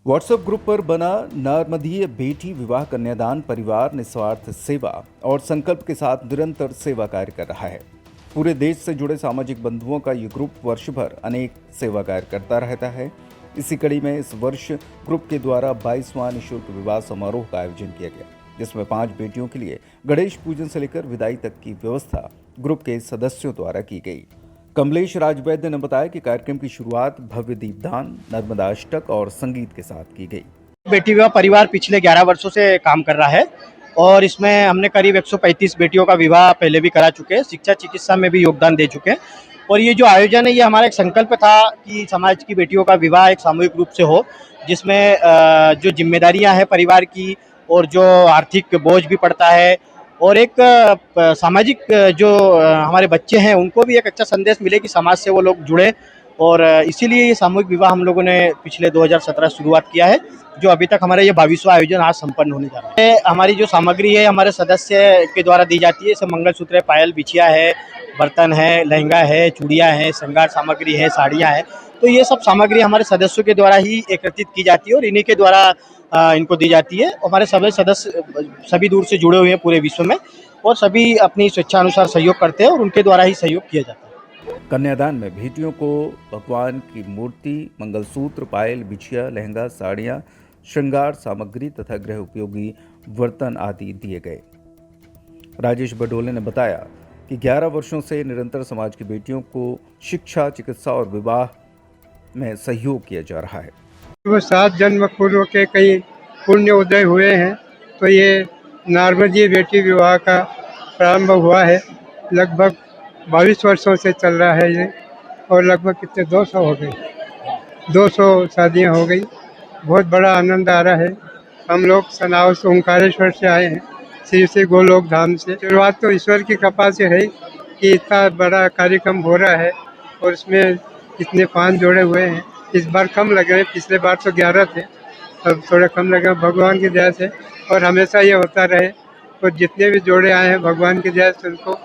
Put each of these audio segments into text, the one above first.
WhatsApp group पर बना नर्मदीय बेटी विवाह कन्यादान परिवार निस्वार्थ सेवा और संकल्प के साथ निरंतर सेवा कार्य कर रहा है। पूरे देश से जुड़े सामाजिक बंधुओं का ये ग्रुप वर्ष भर अनेक सेवा कार्य करता रहता है। इसी कड़ी में इस वर्ष ग्रुप के द्वारा 22वां निःशुल्क विवाह समारोह का आयोजन किया गया, जिसमें 5 बेटियों के लिए गणेश पूजन से लेकर विदाई तक की व्यवस्था ग्रुप के सदस्यों द्वारा की गई। कमलेश राजवैद्य ने बताया कि कार्यक्रम की शुरुआत भव्य दीपदान, नर्मदा अष्टक और संगीत के साथ की गई। बेटी विवाह परिवार पिछले 11 वर्षों से काम कर रहा है और इसमें हमने करीब 135 बेटियों का विवाह पहले भी करा चुके हैं। शिक्षा चिकित्सा में भी योगदान दे चुके हैं और ये जो आयोजन है ये हमारा एक संकल्प था कि समाज की बेटियों का विवाह एक सामूहिक रूप से हो, जिसमें जो जिम्मेदारियां हैं परिवार की और जो आर्थिक बोझ भी पड़ता है और एक सामाजिक जो हमारे बच्चे हैं उनको भी एक अच्छा संदेश मिले कि समाज से वो लोग जुड़े। और इसीलिए ये सामूहिक विवाह हम लोगों ने पिछले 2017 शुरुआत किया है, जो अभी तक हमारा ये 22वां आयोजन आज संपन्न होने जा रहा है। हमारी जो सामग्री है हमारे सदस्य के द्वारा दी जाती है, जैसे मंगलसूत्र, पायल, बिछिया है, बर्तन है, लहंगा है, चूड़ियाँ हैं, श्रृंगार सामग्री है, साड़ियाँ हैं। तो ये सब सामग्री हमारे सदस्यों के द्वारा ही एकत्रित की जाती है और इन्हीं के द्वारा इनको दी जाती है। हमारे सभी सदस्य सभी दूर से जुड़े हुए हैं पूरे विश्व में और सभी अपनी स्वेच्छानुसार सहयोग करते हैं और उनके द्वारा ही सहयोग किया जाता है। कन्यादान में बेटियों को भगवान की मूर्ति, मंगलसूत्र, पायल, बिछिया, लहंगा, साड़ियाँ, श्रृंगार सामग्री तथा गृह उपयोगी बर्तन आदि दिए गए। राजेश बडोले ने बताया कि 11 वर्षों से निरंतर समाज की बेटियों को शिक्षा, चिकित्सा और विवाह में सहयोग किया जा रहा है। वो 7 जन्म पूर्व के कई पुण्य उदय हुए हैं, तो ये नर्मदीय बेटी विवाह का प्रारंभ हुआ है। लगभग 22 वर्षों से चल रहा है ये और लगभग कितने 200 हो गए, 200 शादियाँ हो गई। बहुत बड़ा आनंद आ रहा है। हम लोग सनाव से ओंकारेश्वर से आए हैं, श्री गोलोक धाम से। शुरुआत तो ईश्वर की कृपा से है कि इतना बड़ा कार्यक्रम हो रहा है और इसमें इतने 5 जोड़े हुए हैं। इस बार कम लग रहे, पिछले बार तो 11 थे, अब थोड़ा कम लगे। भगवान की दया से और हमेशा ये होता रहे। और जितने भी जोड़े आए हैं भगवान की दया से उनको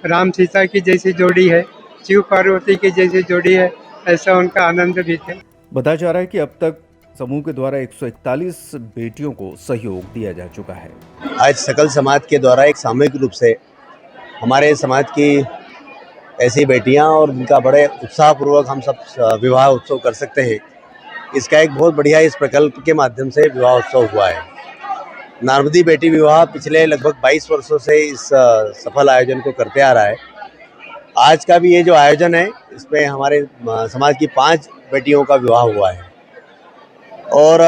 राम सीता की जैसी जोड़ी है, शिव पार्वती की जैसी जोड़ी है, ऐसा उनका आनंद भी थे। बताया जा रहा है कि अब तक समूह के द्वारा 141 बेटियों को सहयोग दिया जा चुका है। आज सकल समाज के द्वारा एक सामूहिक रूप से हमारे समाज की ऐसी बेटियां और जिनका बड़े उत्साहपूर्वक हम सब विवाह उत्सव कर सकते हैं, इसका एक बहुत बढ़िया इस प्रकल्प के माध्यम से विवाह उत्सव हुआ है। नर्मदी बेटी विवाह पिछले लगभग 22 वर्षों से इस सफल आयोजन को करते आ रहा है। आज का भी ये जो आयोजन है इसमें हमारे समाज की 5 बेटियों का विवाह हुआ है और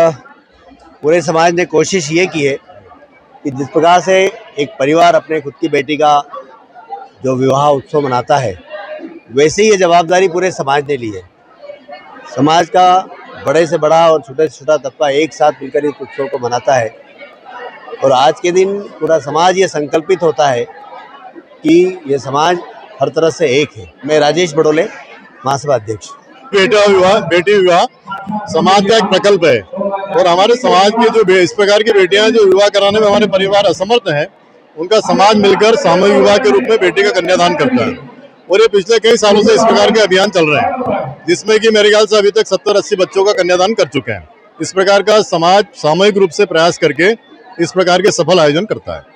पूरे समाज ने कोशिश ये की है कि जिस प्रकार से एक परिवार अपने खुद की बेटी का जो विवाह उत्सव मनाता है, वैसे ही ये जवाबदारी पूरे समाज ने ली है। समाज का बड़े से बड़ा और छोटे से छोटा तबका एक साथ मिलकर इस उत्सव को मनाता है और आज के दिन पूरा समाज ये संकल्पित होता है कि ये समाज हर तरह से एक है। मैं राजेश बडोले, महासभा अध्यक्ष। बेटी विवाह समाज का एक प्रकल्प है और हमारे समाज की जो इस प्रकार की बेटियां जो विवाह कराने में हमारे परिवार असमर्थ हैं, उनका समाज मिलकर सामूहिक विवाह के रूप में बेटी का कन्यादान करता है और ये पिछले कई सालों से इस प्रकार के अभियान चल रहे हैं, जिसमें कि मेरे ख्याल से अभी तक 70-80 बच्चों का कन्यादान कर चुके हैं। इस प्रकार का समाज सामूहिक रूप से प्रयास करके इस प्रकार के सफल आयोजन करता है।